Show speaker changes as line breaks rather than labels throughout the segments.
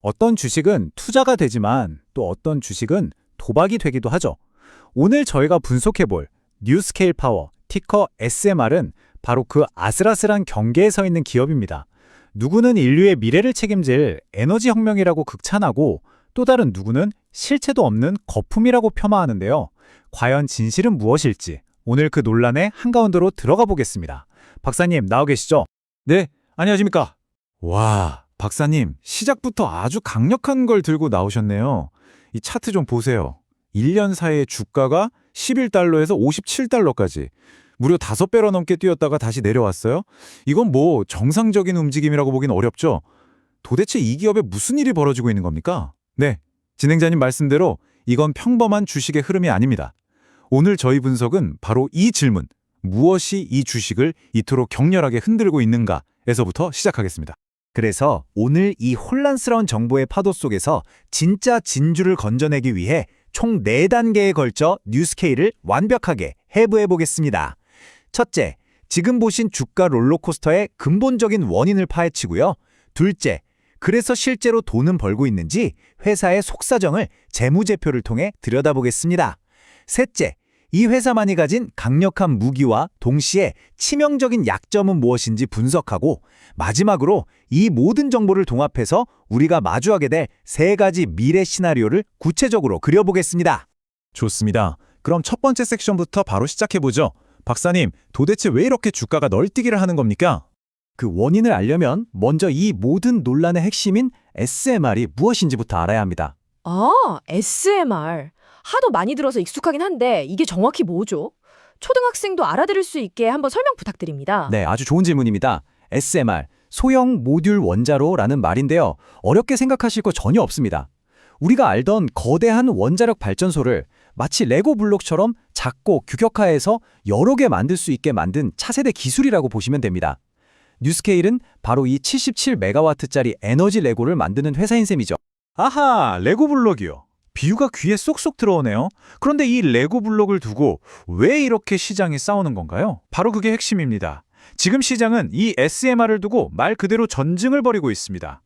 어떤 주식은 투자가 되지만 또 어떤 주식은 도박이 되기도 하죠. 오늘 저희가 분석해볼 뉴스케일 파워, 티커 SMR은 바로 그 아슬아슬한 경계에 서 있는 기업입니다. 누구는 인류의 미래를 책임질 에너지 혁명이라고 극찬하고 또 다른 누구는 실체도 없는 거품이라고 폄하하는데요. 과연 진실은 무엇일지 오늘 그 논란의 한가운데로 들어가 보겠습니다. 박사님 나오 계시죠?
네, 안녕하십니까? 와, 박사님, 시작부터 아주 강력한 걸 들고 나오셨네요. 이 차트 좀 보세요. 1년 사이에 주가가 11달러에서 57달러까지 무려 5배로 넘게 뛰었다가 다시 내려왔어요. 이건 뭐 정상적인 움직임이라고 보긴 어렵죠? 도대체 이 기업에 무슨 일이 벌어지고 있는 겁니까? 네, 진행자님 말씀대로 이건 평범한 주식의 흐름이 아닙니다. 오늘 저희 분석은 바로 이 질문, 무엇이 이 주식을 이토록 격렬하게 흔들고 있는가에서부터 시작하겠습니다.
그래서 오늘 이 혼란스러운 정보의 파도 속에서 진짜 진주를 건져내기 위해 총 4단계에 걸쳐 뉴스케일을 완벽하게 해부해 보겠습니다. 첫째, 지금 보신 주가 롤러코스터의 근본적인 원인을 파헤치고요. 둘째, 그래서 실제로 돈은 벌고 있는지 회사의 속사정을 재무제표를 통해 들여다보겠습니다. 셋째, 이 회사만이 가진 강력한 무기와 동시에 치명적인 약점은 무엇인지 분석하고 마지막으로 이 모든 정보를 동합해서 우리가 마주하게 될 3가지 미래 시나리오를 구체적으로 그려보겠습니다.
좋습니다. 그럼 첫 번째 섹션부터 바로 시작해보죠. 박사님, 도대체 왜 이렇게 주가가 널뛰기를 하는 겁니까?
그 원인을 알려면 먼저 이 모든 논란의 핵심인 SMR이 무엇인지부터 알아야 합니다.
아, SMR. 하도 많이 들어서 익숙하긴 한데 이게 정확히 뭐죠? 초등학생도 알아들을 수 있게 한번 설명 부탁드립니다.
네, 아주 좋은 질문입니다. SMR, 소형 모듈 원자로라는 말인데요. 어렵게 생각하실 거 전혀 없습니다. 우리가 알던 거대한 원자력 발전소를 마치 레고 블록처럼 작고 규격화해서 여러 개 만들 수 있게 만든 차세대 기술이라고 보시면 됩니다. 뉴스케일은 바로 이 77메가와트짜리 에너지 레고를 만드는 회사인 셈이죠.
아하, 레고 블록이요. 비유가 귀에 쏙쏙 들어오네요. 그런데 이 레고 블록을 두고 왜 이렇게 시장이 싸우는 건가요? 바로 그게 핵심입니다. 지금 시장은 이 SMR을 두고 말 그대로 전쟁을 벌이고 있습니다.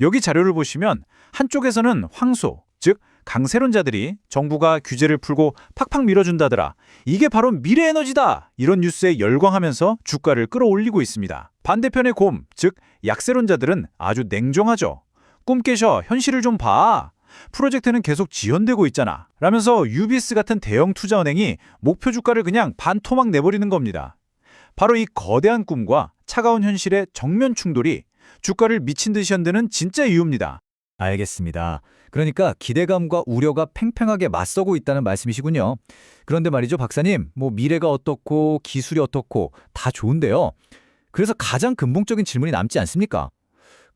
여기 자료를 보시면 한쪽에서는 황소, 즉 강세론자들이 정부가 규제를 풀고 팍팍 밀어준다더라. 이게 바로 미래 에너지다. 이런 뉴스에 열광하면서 주가를 끌어올리고 있습니다. 반대편의 곰, 즉 약세론자들은 아주 냉정하죠. 꿈 깨셔, 현실을 좀 봐. 프로젝트는 계속 지연되고 있잖아. 라면서 UBS 같은 대형 투자은행이 목표 주가를 그냥 반토막 내버리는 겁니다. 바로 이 거대한 꿈과 차가운 현실의 정면 충돌이 주가를 미친 듯이 흔드는 진짜 이유입니다.
알겠습니다. 그러니까 기대감과 우려가 팽팽하게 맞서고 있다는 말씀이시군요. 그런데 말이죠, 박사님, 미래가 어떻고 기술이 어떻고 다 좋은데요. 그래서 가장 근본적인 질문이 남지 않습니까?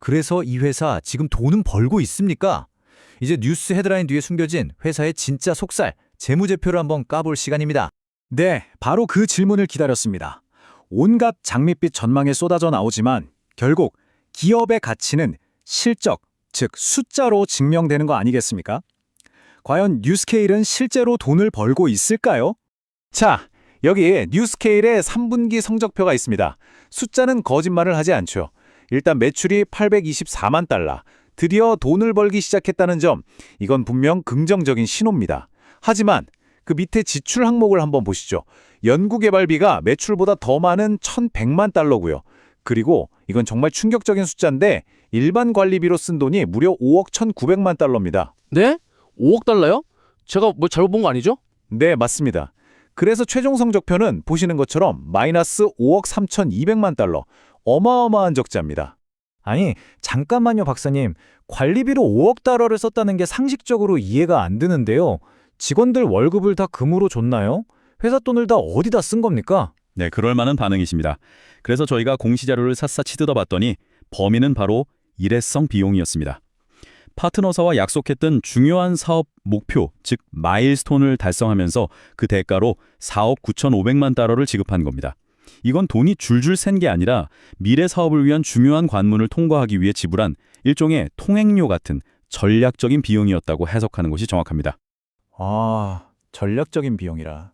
그래서 이 회사 지금 돈은 벌고 있습니까? 이제 뉴스 헤드라인 뒤에 숨겨진 회사의 진짜 속살, 재무제표를 한번 까볼 시간입니다. 네, 바로 그 질문을 기다렸습니다. 온갖 장밋빛 전망에 쏟아져 나오지만 결국 기업의 가치는 실적, 즉 숫자로 증명되는 거 아니겠습니까? 과연 뉴스케일은 실제로 돈을 벌고 있을까요?
자, 여기 뉴스케일의 3분기 성적표가 있습니다. 숫자는 거짓말을 하지 않죠. 일단 매출이 824만 달러. 드디어 돈을 벌기 시작했다는 점, 이건 분명 긍정적인 신호입니다. 하지만 그 밑에 지출 항목을 한번 보시죠. 연구개발비가 매출보다 더 많은 1,100만 달러고요. 그리고 이건 정말 충격적인 숫자인데 일반 관리비로 쓴 돈이 무려 5억 1,900만 달러입니다.
네? 5억 달러요? 제가 뭐 잘못 본 거 아니죠?
네, 맞습니다. 그래서 최종 성적표는 보시는 것처럼 마이너스 5억 3,200만 달러. 어마어마한 적자입니다.
아니, 잠깐만요, 박사님. 관리비로 5억 달러를 썼다는 게 상식적으로 이해가 안 되는데요. 직원들 월급을 다 금으로 줬나요? 회사 돈을 다 어디다 쓴 겁니까?
네, 그럴 만한 반응이십니다. 그래서 저희가 공시자료를 샅샅이 뜯어봤더니 범인은 바로 일회성 비용이었습니다. 파트너사와 약속했던 중요한 사업 목표, 즉 마일스톤을 달성하면서 그 대가로 4억 9,500만 달러를 지급한 겁니다. 이건 돈이 줄줄 샌 게 아니라 미래 사업을 위한 중요한 관문을 통과하기 위해 지불한 일종의 통행료 같은 전략적인 비용이었다고 해석하는 것이 정확합니다.
아, 전략적인 비용이라.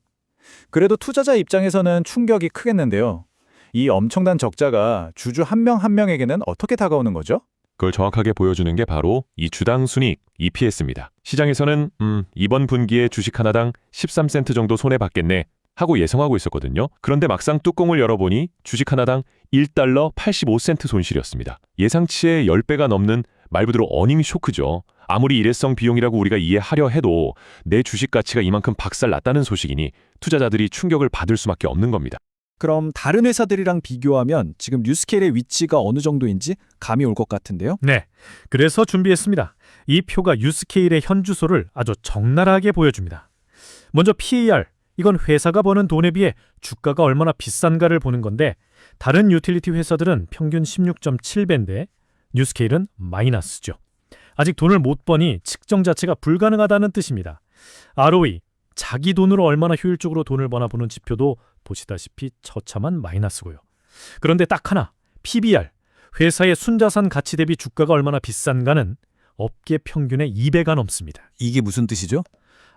그래도 투자자 입장에서는 충격이 크겠는데요. 이 엄청난 적자가 주주 한 명 한 명에게는 어떻게 다가오는 거죠?
그걸 정확하게 보여주는 게 바로 이 주당 순이익 EPS입니다. 시장에서는 이번 분기에 주식 하나당 13센트 정도 손해받겠네 하고 예상하고 있었거든요. 그런데 막상 뚜껑을 열어보니 주식 하나당 1달러 85센트 손실이었습니다. 예상치의 10배가 넘는 말 그대로 어닝 쇼크죠. 아무리 일회성 비용이라고 우리가 이해하려 해도 내 주식 가치가 이만큼 박살났다는 소식이니 투자자들이 충격을 받을 수밖에 없는 겁니다.
그럼 다른 회사들이랑 비교하면 지금 뉴스케일의 위치가 어느 정도인지 감이 올 것 같은데요.
네, 그래서 준비했습니다. 이 표가 뉴스케일의 현 주소를 아주 적나라하게 보여줍니다. 먼저 PER, 이건 회사가 버는 돈에 비해 주가가 얼마나 비싼가를 보는 건데 다른 유틸리티 회사들은 평균 16.7배인데 뉴스케일은 마이너스죠. 아직 돈을 못 버니 측정 자체가 불가능하다는 뜻입니다. ROE, 자기 돈으로 얼마나 효율적으로 돈을 버나 보는 지표도 보시다시피 처참한 마이너스고요. 그런데 딱 하나, PBR, 회사의 순자산 가치 대비 주가가 얼마나 비싼가는 업계 평균의 2배가 넘습니다.
이게 무슨 뜻이죠?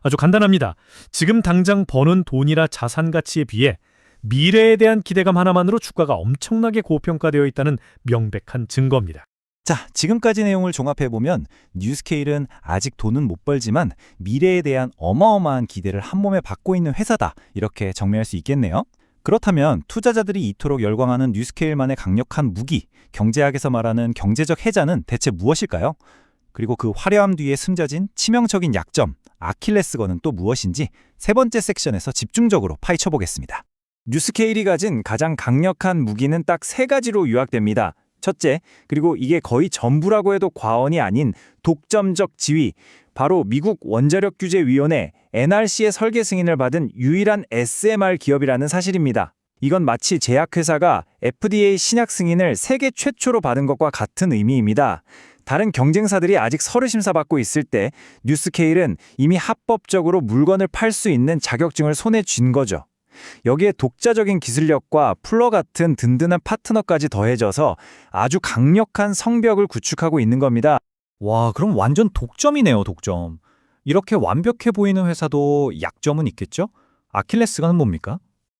아주 간단합니다. 지금 당장 버는 돈이나 자산 가치에 비해 미래에 대한 기대감 하나만으로 주가가 엄청나게 고평가되어 있다는 명백한 증거입니다.
자, 지금까지 내용을 종합해보면 뉴스케일은 아직 돈은 못 벌지만 미래에 대한 어마어마한 기대를 한몸에 받고 있는 회사다, 이렇게 정리할 수 있겠네요. 그렇다면 투자자들이 이토록 열광하는 뉴스케일만의 강력한 무기, 경제학에서 말하는 경제적 해자는 대체 무엇일까요? 그리고 그 화려함 뒤에 숨겨진 치명적인 약점, 아킬레스건은 또 무엇인지 세 번째 섹션에서 집중적으로 파헤쳐보겠습니다. 뉴스케일이 가진 가장 강력한 무기는 딱 세 가지로 요약됩니다. 첫째, 그리고 이게 거의 전부라고 해도 과언이 아닌 독점적 지위, 바로 미국 원자력규제위원회 NRC의 설계 승인을 받은 유일한 SMR 기업이라는 사실입니다. 이건 마치 제약회사가 FDA 신약 승인을 세계 최초로 받은 것과 같은 의미입니다. 다른 경쟁사들이 아직 서류 심사받고 있을 때 뉴스케일은 이미 합법적으로 물건을 팔 수 있는 자격증을 손에 쥔 거죠. 여기에 독자적인 기술력과 풀러 같은 든든한 파트너까지 더해져서 아주 강력한 성벽을 구축하고 있는 겁니다. 와, 그럼 완전 독점이네요, 독점. 이렇게 완벽해 보이는 회사도 약점은 있겠죠? 아킬레스건은 뭡니까?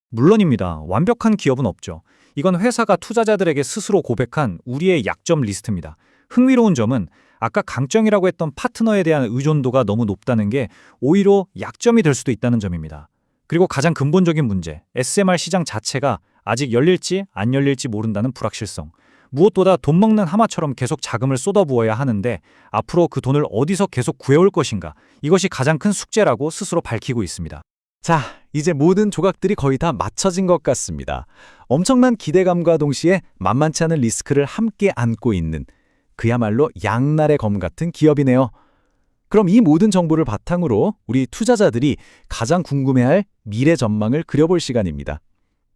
물론입니다. 완벽한 기업은 없죠. 이건 회사가 투자자들에게 스스로 고백한 우리의 약점 리스트입니다. 흥미로운 점은 아까 강점이라고 했던 파트너에 대한 의존도가 너무 높다는 게 오히려 약점이 될 수도 있다는 점입니다. 그리고 가장 근본적인 문제, SMR 시장 자체가 아직 열릴지 안 열릴지 모른다는 불확실성. 무엇보다 돈 먹는 하마처럼 계속 자금을 쏟아부어야 하는데 앞으로 그 돈을 어디서 계속 구해올 것인가, 이것이 가장 큰 숙제라고 스스로 밝히고 있습니다. 자, 이제 모든 조각들이 거의 다 맞춰진 것 같습니다. 엄청난 기대감과 동시에 만만치 않은 리스크를 함께 안고 있는 그야말로 양날의 검 같은 기업이네요. 그럼 이 모든 정보를 바탕으로 우리 투자자들이 가장 궁금해할 미래 전망을 그려볼 시간입니다.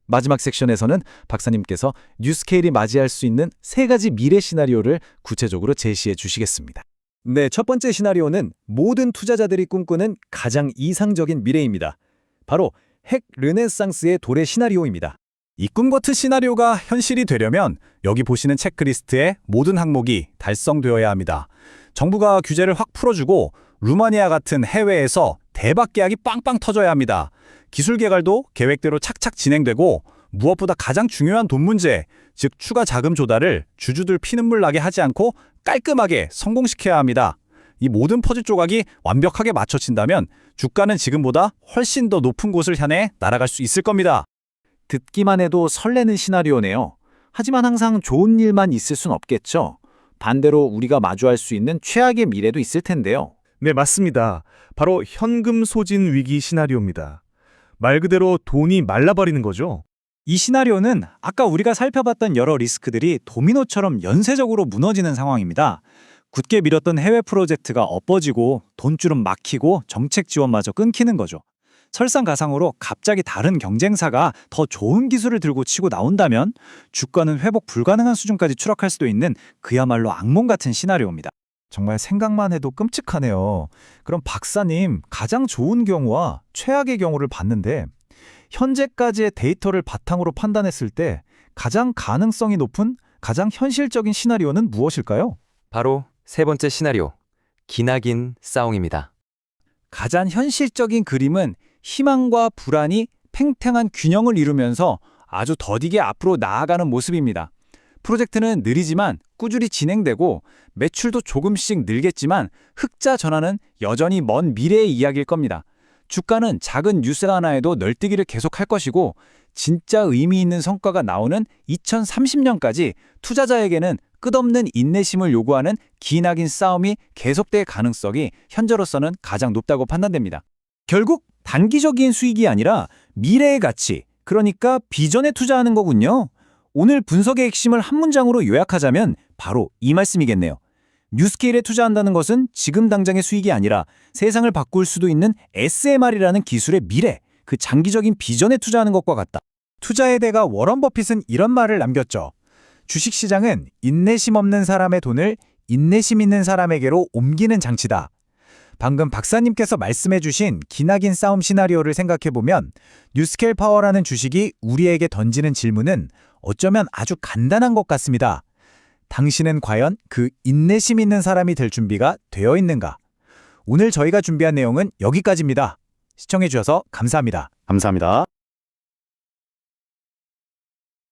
마지막 섹션에서는 박사님께서 뉴스케일이 맞이할 수 있는 세 가지 미래 시나리오를 구체적으로 제시해 주시겠습니다. 네, 첫 번째 시나리오는 모든 투자자들이 꿈꾸는 가장 이상적인 미래입니다. 바로 핵 르네상스의 도래 시나리오입니다. 이 꿈 같은 시나리오가 현실이 되려면 여기 보시는 체크리스트의 모든 항목이 달성되어야 합니다. 정부가 규제를 확 풀어주고 루마니아 같은 해외에서 대박 계약이 빵빵 터져야 합니다. 기술 개발도 계획대로 착착 진행되고 무엇보다 가장 중요한 돈 문제, 즉 추가 자금 조달을 주주들 피눈물 나게 하지 않고 깔끔하게 성공시켜야 합니다. 이 모든 퍼즐 조각이 완벽하게 맞춰진다면 주가는 지금보다 훨씬 더 높은 곳을 향해 날아갈 수 있을 겁니다. 듣기만 해도 설레는 시나리오네요. 하지만 항상 좋은 일만 있을 순 없겠죠. 반대로 우리가 마주할 수 있는 최악의 미래도 있을 텐데요.
네, 맞습니다. 바로 현금 소진 위기 시나리오입니다. 말 그대로 돈이 말라버리는 거죠.
이 시나리오는 아까 우리가 살펴봤던 여러 리스크들이 도미노처럼 연쇄적으로 무너지는 상황입니다. 굳게 밀었던 해외 프로젝트가 엎어지고 돈줄은 막히고 정책 지원마저 끊기는 거죠. 설상가상으로 갑자기 다른 경쟁사가 더 좋은 기술을 들고 치고 나온다면 주가는 회복 불가능한 수준까지 추락할 수도 있는 그야말로 악몽 같은 시나리오입니다. 정말 생각만 해도 끔찍하네요. 그럼 박사님, 가장 좋은 경우와 최악의 경우를 봤는데 현재까지의 데이터를 바탕으로 판단했을 때 가장 가능성이 높은 가장 현실적인 시나리오는 무엇일까요?
바로 세 번째 시나리오, 기나긴 싸움입니다.
가장 현실적인 그림은 희망과 불안이 팽팽한 균형을 이루면서 아주 더디게 앞으로 나아가는 모습입니다.
프로젝트는 느리지만 꾸준히 진행되고 매출도 조금씩 늘겠지만 흑자 전환은 여전히 먼 미래의 이야기일 겁니다. 주가는 작은 뉴스 하나에도 널뛰기를 계속할 것이고 진짜 의미 있는 성과가 나오는 2030년까지 투자자에게는 끝없는 인내심을 요구하는 기나긴 싸움이 계속될 가능성이 현재로서는 가장 높다고 판단됩니다. 결국 단기적인 수익이 아니라 미래의 가치, 그러니까 비전에 투자하는 거군요. 오늘 분석의 핵심을 한 문장으로 요약하자면 바로 이 말씀이겠네요. 뉴스케일에 투자한다는 것은 지금 당장의 수익이 아니라 세상을 바꿀 수도 있는 SMR이라는 기술의 미래, 그 장기적인 비전에 투자하는 것과 같다.
투자의 대가 워런 버핏은 이런 말을 남겼죠. 주식시장은 인내심 없는 사람의 돈을 인내심 있는 사람에게로 옮기는 장치다. 방금 박사님께서 말씀해주신 기나긴 싸움 시나리오를 생각해보면 뉴스케일 파워라는 주식이 우리에게 던지는 질문은 어쩌면 아주 간단한 것 같습니다. 당신은 과연 그 인내심 있는 사람이 될 준비가 되어 있는가? 오늘 저희가 준비한 내용은 여기까지입니다. 시청해주셔서 감사합니다.
감사합니다.